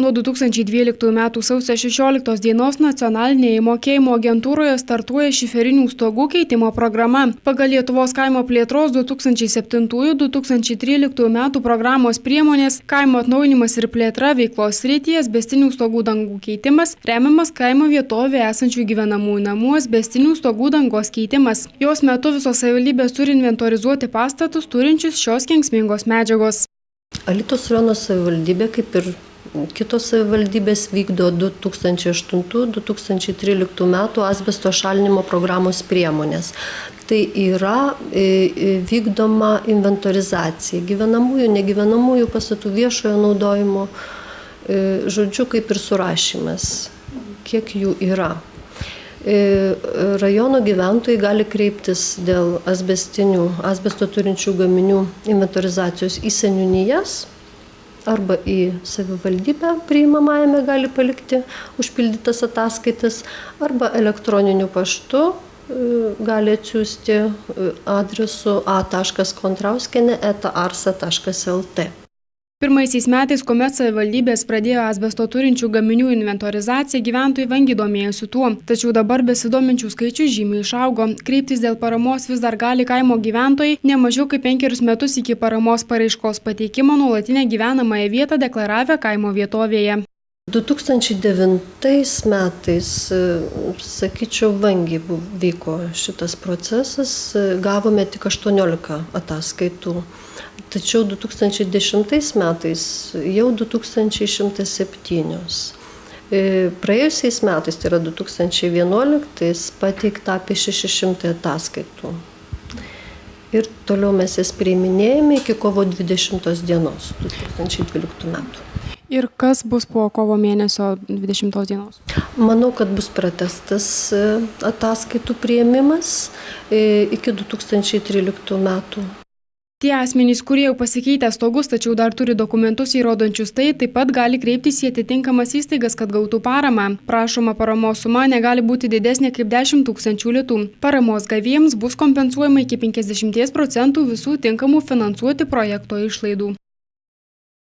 Nuo 2012 m. sausio 16 dienos nacionalinėje mokėjimo agentūroje startuoja šiferinių stogų keitimo programa. Pagal Lietuvos kaimo plėtros 2007-2013 m. programos priemonės kaimo atnaujinimas ir plėtra veiklos srityje asbestinių stogų dangų keitimas remiamas kaimo vietovėje esančių gyvenamųjų namų asbestinių stogų dangos keitimas. Jos metu visos savivaldybės turi inventorizuoti pastatus turinčius šios kenksmingos medžiagos. Alytaus rajono savivaldybė, kaip ir kitos savivaldybės, vykdo 2008-2013 metų asbesto šalinimo programos priemonės. Tai yra vykdoma inventorizacija gyvenamųjų, negyvenamųjų pastatų, viešojo naudojimo, žodžiu, kaip ir surašymas, kiek jų yra. Rajono gyventojai gali kreiptis dėl asbesto turinčių gaminių inventorizacijos į seniūnijas arba į savivaldybę priimamajame gali palikti užpildytas ataskaitas arba elektroniniu paštu gali atsiųsti adresu a.kontrauskienė@arsa.lt. Pirmaisiais metais, kuomet savivaldybės pradėjo asbesto turinčių gaminių inventorizaciją, gyventojai vangiai domėjosi tuo. Tačiau dabar besidominčių skaičius žymiai išaugo. Kreiptis dėl paramos vis dar gali kaimo gyventojai, ne mažiau kaip 5 metus iki paramos paraiškos pateikimo nuolatinę gyvenamąją vietą deklaravę kaimo vietovėje. 2009 metais, sakyčiau, vangiai vyko šitas procesas, gavome tik 18 ataskaitų. Tačiau 2010 metais jau 2107. Praėjusiais metais, tai yra 2011, pateikta apie 600 ataskaitų. Ir toliau mes jas priiminėjame iki kovo 20 dienos 2012 metų. Ir kas bus po kovo mėnesio 20 dienos? Manau, kad bus pratęstas ataskaitų priėmimas iki 2013 metų. Tie asmenys, kurie jau pasikeitę stogus, tačiau dar turi dokumentus įrodančius tai, taip pat gali kreiptis į atitinkamas įstaigas, kad gautų paramą. Prašoma paramos suma negali būti didesnė kaip 10 000 litų. Paramos gavėjams bus kompensuojama iki 50% visų tinkamų finansuoti projekto išlaidų.